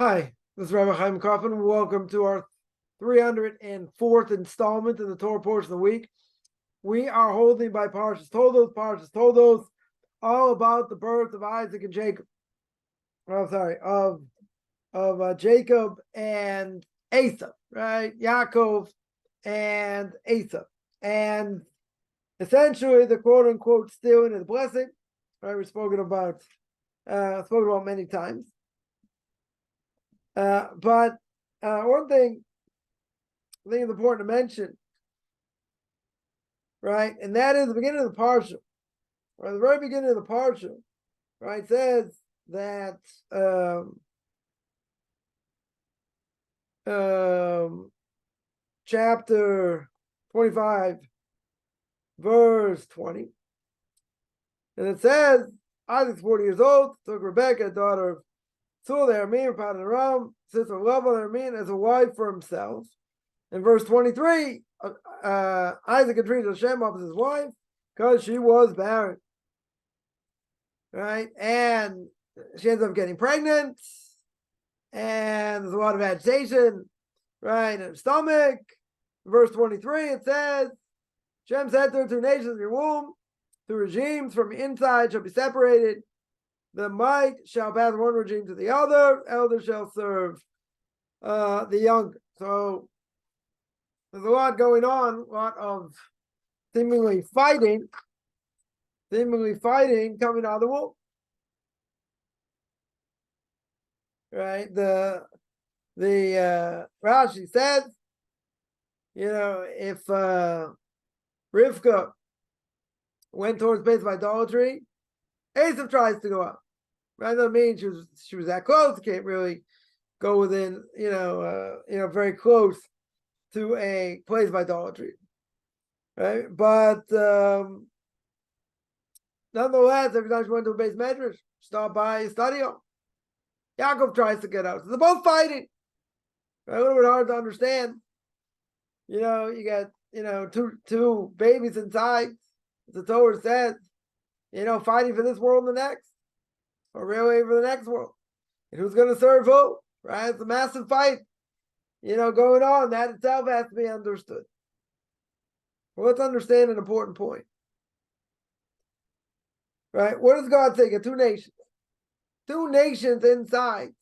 Hi, this is Rabbi Chaim Kaufman. Welcome to our 304th installment in the Torah portion of the week. We are holding by Parshat Toldot, all about the birth of Isaac and Jacob. Of Jacob and Esau, right? Yaakov and Esau, and essentially the quote unquote stealing of the blessing. Right, we've spoken about many times. But one thing I think is important to mention, right, and that is the beginning of the Parsha, or the very beginning of the Parsha, right, says that chapter 25, verse 20, and it says, Isaac's 40 years old, took Rebekah, daughter of Sul the Aramean, Padan Aram, sister of Lavan the Aramean, as a wife for himself. In verse 23, Isaac entreated Hashem of his wife because she was barren. Right? And she ends up getting pregnant. And there's a lot of agitation, right, in her stomach. In verse 23, it says, Hashem said to her, 2 nations in your womb, 2 regimes from inside shall be separated. The might shall pass one regime to the other. Elder shall serve the younger. So there's a lot going on, a lot of seemingly fighting coming out of the womb. Right? The Rashi says, if Rivka went towards place of idolatry, Esau tries to go up. Right? That doesn't mean she was that close. You can't really go within, very close to a place of idolatry. Right? But nonetheless, every time she went to a base medrash, stopped by study on. Yaakov tries to get out. So they're both fighting. Right? A little bit hard to understand. You got, two babies inside. The Torah says, fighting for this world and the next. Or really for the next world. And who's going to serve who? Right? It's a massive fight, going on. That itself has to be understood. Well, let's understand an important point. Right? What does God say? 2 nations. 2 nations inside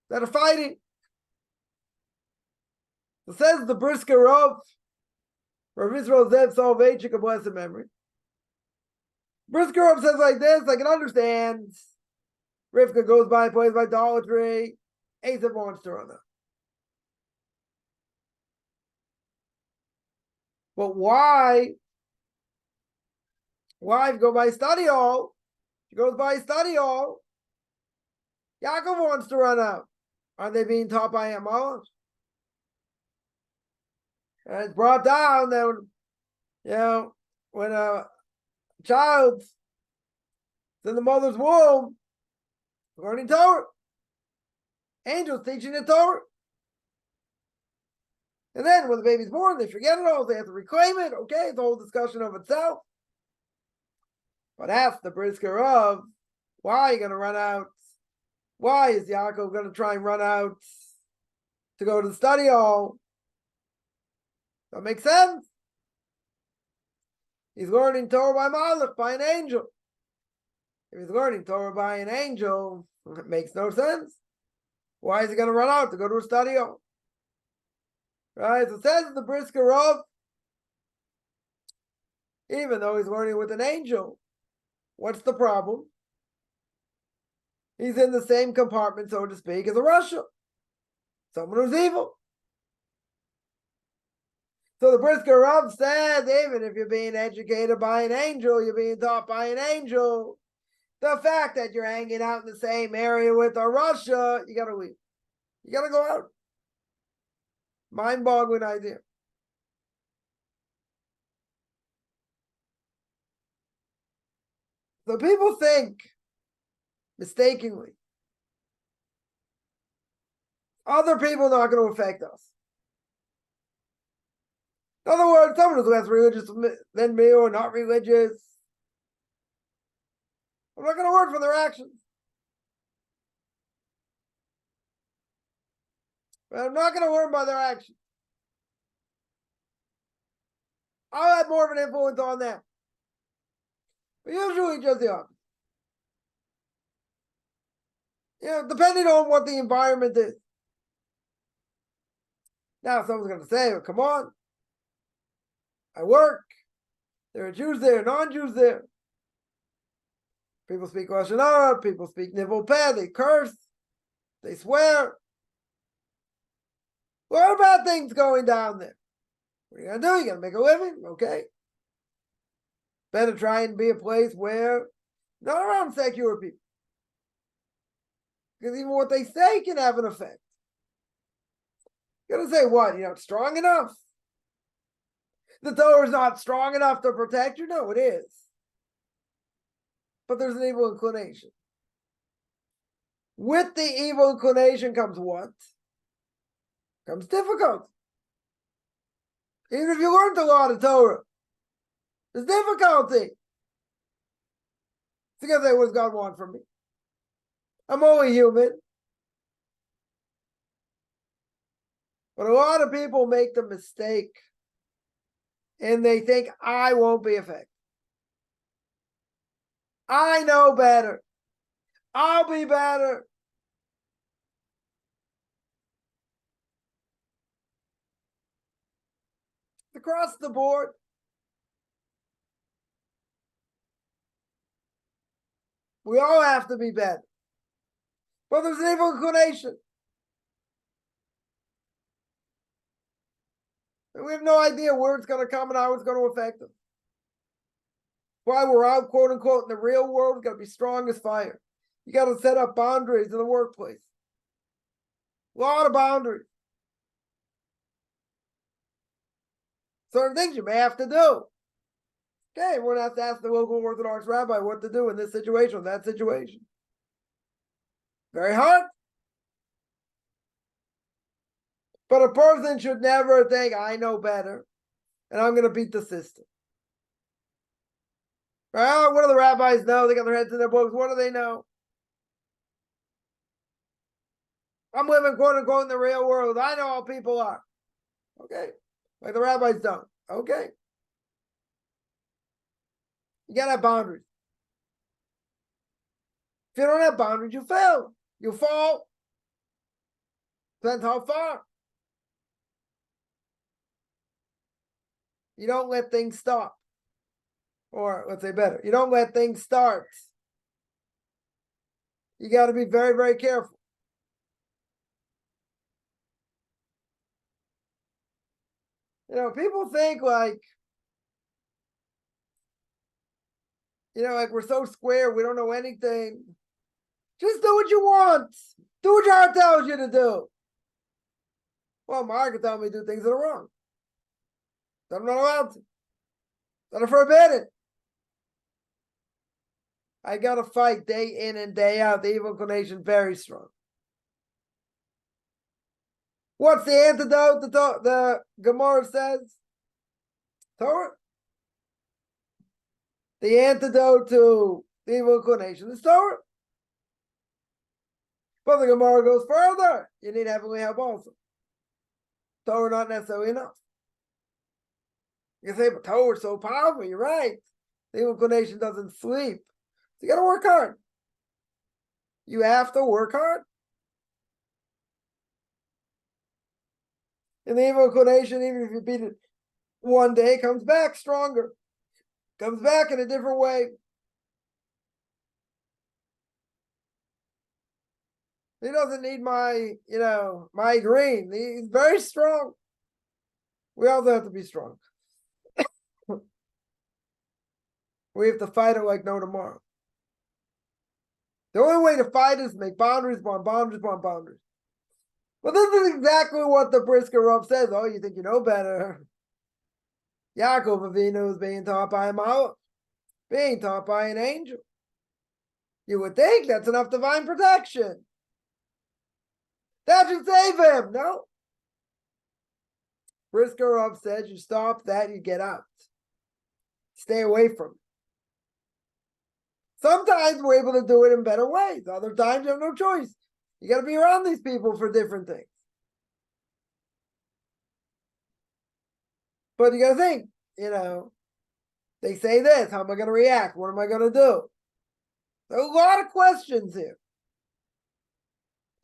that are fighting. It says the brisker of Rav Yisrael Zev Soloveitchik of blessed memory. Brisker of says like this, I can understand. Rivka goes by and plays by idolatry. Esau wants to run up. But why? Wife go by study hall. She goes by study hall. Yaakov wants to run out. Are they being taught by Amos? And it's brought down that, when a child's in the mother's womb, learning Torah, angels teaching the Torah. And then when the baby's born, they forget it all. They have to reclaim it. Okay, it's a whole discussion of itself. But ask the brisker of, why are you going to run out? Why is Yaakov going to try and run out to go to the study hall? That makes sense. He's learning Torah by Malach, by an angel. If he's learning Torah by an angel, it makes no sense. Why is he going to run out to go to a study hall? Right? So it says the brisker of, even though he's learning with an angel, what's the problem? He's in the same compartment, so to speak, as a Russia. Someone who's evil. So the brisker Rav says, even if you're being educated by an angel, you're being taught by an angel, the fact that you're hanging out in the same area with a Russia, you got to leave. You got to go out. Mind-boggling idea. So people think, mistakenly, other people are not going to affect us. In other words, someone who's less religious than me or not religious, I'm not going to learn from their actions. But I'm not going to learn by their actions. I'll have more of an influence on them. But usually just the opposite. Depending on what the environment is. Now, someone's going to say, well, come on. I work. There are Jews there, non-Jews there. People speak Lashon Hara. People speak Nivel Peh. They curse. They swear. What about things going down there? What are you going to do? You're going to make a living? Okay. Better try and be a place where not around secular people. Because even what they say can have an effect. You're going to say what? You're not strong enough? The Torah is not strong enough to protect you? No, it is. But there's an evil inclination. With the evil inclination comes what? Comes difficulty. Even if you learned a lot of Torah, there's difficulty. So you gotta say, what does God want from me? I'm only human. But a lot of people make the mistake and they think, I won't be affected. I know better. I'll be better. Across the board. We all have to be better. But there's an evil inclination. And we have no idea where it's going to come and how it's going to affect us. Why we're out, quote unquote, in the real world, we've got to be strong as fire. You got to set up boundaries in the workplace. A lot of boundaries. Certain things you may have to do. Okay, everyone has to ask the local Orthodox rabbi what to do in this situation, that situation. Very hard. But a person should never think, I know better, and I'm going to beat the system. Well, what do the rabbis know? They got their heads in their books. What do they know? I'm living, quote unquote, in the real world. I know how people are. Okay. Like the rabbis don't. Okay. You got to have boundaries. If you don't have boundaries, you fail. You fall. Depends how far. You don't let things stop. Or let's say better, you don't let things start. You got to be very, very careful. People think like we're so square, we don't know anything. Just do what you want. Do what your heart tells you to do. Well, my heart can tell me to do things that are wrong. That I'm not allowed to. That are forbidden. I got to fight day in and day out. The evil inclination very strong. What's the antidote? The Gemara says, Torah. The antidote to the evil inclination is Torah. But the Gemara goes further. You need heavenly help also. Torah not necessarily enough. You can say, but Torah is so powerful. You're right. The evil inclination doesn't sleep. So you got to work hard. You have to work hard. And the evil inclination, even if you beat it one day, comes back stronger. Comes back in a different way. He doesn't need my green. He's very strong. We also have to be strong. We have to fight it like no tomorrow. The only way to fight is make boundaries upon boundaries upon boundaries. But this is exactly what the Brisker Rav says. Oh, you think you know better? Yaakov Avinu is being taught by a malach, being taught by an angel. You would think that's enough divine protection. That should save him. No. Brisker Rav says you stop that, you get out. Stay away from it. Sometimes we're able to do it in better ways. Other times you have no choice. You got to be around these people for different things. But you got to think, they say this, how am I going to react? What am I going to do? There are a lot of questions here.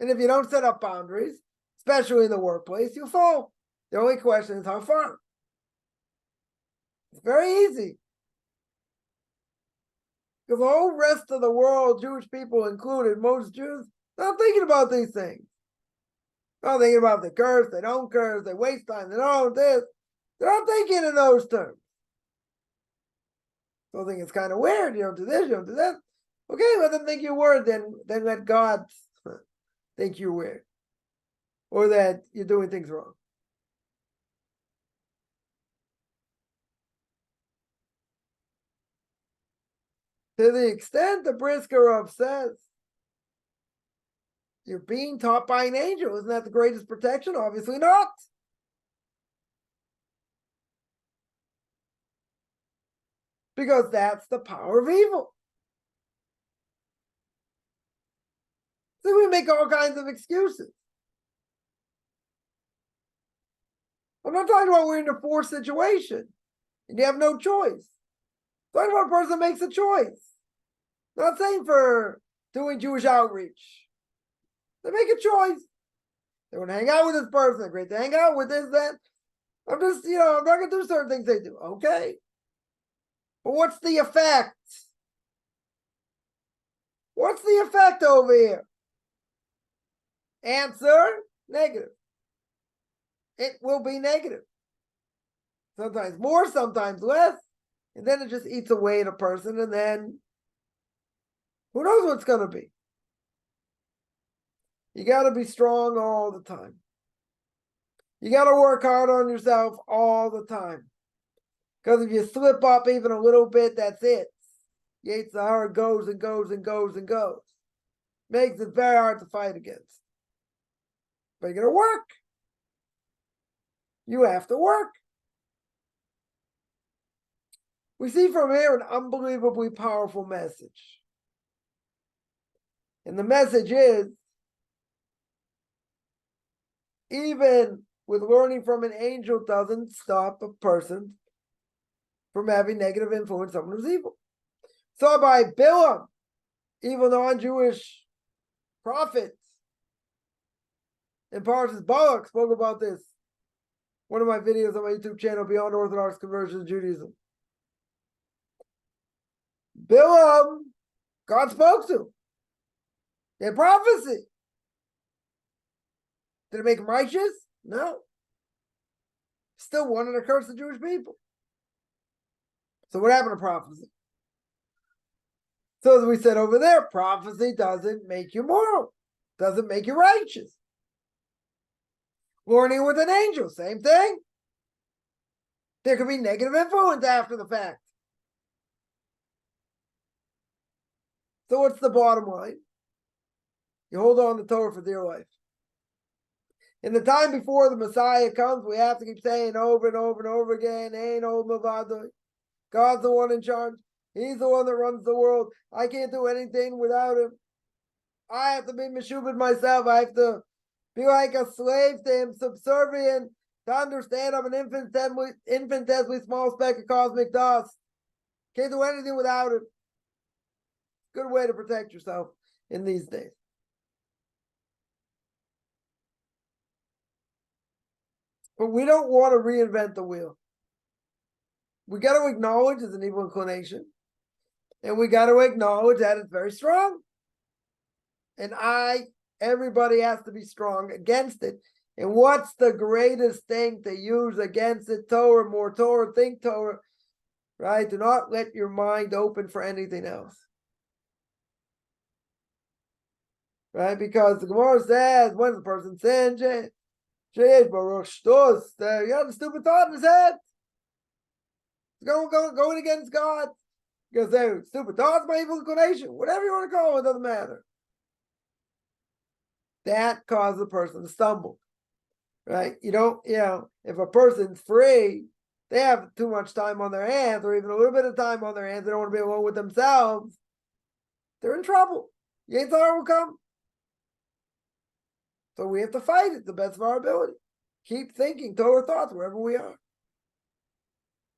And if you don't set up boundaries, especially in the workplace, you'll fall. The only question is how far. It's very easy. Because the whole rest of the world, Jewish people included, most Jews, they're not thinking about these things. They're not thinking about the curse, they don't curse, they waste time, they don't this. They're not thinking in those terms. So I think it's kind of weird, you don't do this, you don't do that. Okay, let them think you're weird, then let God think you're weird. Or that you're doing things wrong. To the extent the Briskerov says, you're being taught by an angel. Isn't that the greatest protection? Obviously not. Because that's the power of evil. So we make all kinds of excuses. I'm not talking about we're in a forced situation and you have no choice. I'm talking about a person makes a choice. I'm not saying for doing Jewish outreach. They make a choice. They want to hang out with this person. They're great to hang out with this, that. I'm just, I'm not going to do certain things they do. Okay. But what's the effect? What's the effect over here? Answer, negative. It will be negative. Sometimes more, sometimes less. And then it just eats away at a person. And then who knows what's going to be? You got to be strong all the time. You got to work hard on yourself all the time. Because if you slip up even a little bit, that's it. Yetzer hara goes and goes and goes and goes. Makes it very hard to fight against. But you're going to work. You have to work. We see from here an unbelievably powerful message. And the message is, even with learning from an angel doesn't stop a person from having negative influence on someone who's evil. So by Bilam, evil non-Jewish prophets, and Parshat Balak spoke about this. One of my videos on my YouTube channel, Beyond Orthodox Conversion to Judaism. Bilam, God spoke to. They had prophecy. Did it make him righteous? No. Still wanted to curse the Jewish people. So what happened to prophecy? So as we said over there, prophecy doesn't make you moral. Doesn't make you righteous. Learning with an angel, same thing. There could be negative influence after the fact. So what's the bottom line? You hold on to Torah for dear life. In the time before the Messiah comes, we have to keep saying over and over and over again, Ein Od Milvado. God's the one in charge. He's the one that runs the world. I can't do anything without him. I have to be meshubed myself. I have to be like a slave to him, subservient, to understand I'm an infinitesimally small speck of cosmic dust. Can't do anything without him. Good way to protect yourself in these days. But we don't want to reinvent the wheel. We got to acknowledge it's an evil inclination. And we got to acknowledge that it's very strong. And everybody has to be strong against it. And what's the greatest thing to use against it? Torah, more Torah, think Torah, right? Do not let your mind open for anything else. Right? Because the Gemara says, when the person sins, you got a stupid thought in his head. Going against God. Because they're stupid thoughts, my evil inclination, whatever you want to call it, doesn't matter. That causes a person to stumble. Right? If a person's free, they have too much time on their hands, or even a little bit of time on their hands, they don't want to be alone with themselves, they're in trouble. Yetzer hara will come. So we have to fight it the best of our ability. Keep thinking Torah thoughts wherever we are.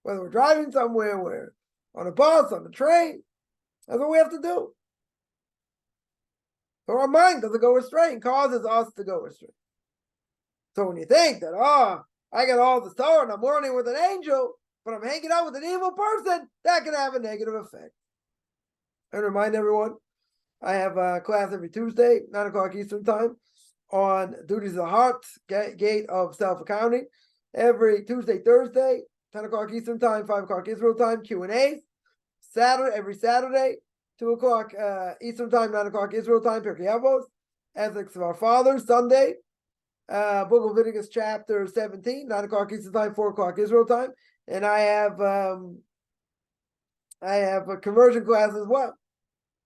Whether we're driving somewhere, we're on a bus, on a train. That's what we have to do. So our mind doesn't go astray and causes us to go astray. So when you think that, I got all the Torah and I'm learning with an angel, but I'm hanging out with an evil person, that can have a negative effect. And remind everyone, I have a class every Tuesday, 9 o'clock Eastern time, on duties of the heart, gate of self-accounting. Every Tuesday, Thursday, 10 o'clock Eastern time, 5 o'clock Israel time, Q&A. Every Saturday, 2 o'clock Eastern time, 9 o'clock Israel time, Pirkei Avos, Ethics of Our Fathers. Sunday, Book of Leviticus chapter 17, 9 o'clock Eastern time, 4 o'clock Israel time. And I have a conversion class as well.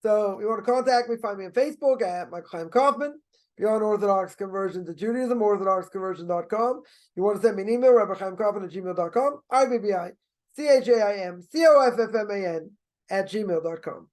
So if you want to contact me, find me on Facebook at Michael Chaim Kaufman. If you're on Orthodox Conversion to Judaism, orthodoxconversion.com. You want to send me an email, rabbichaimkaufman@gmail.com, RBBICHAIMCOFFMAN @gmail.com.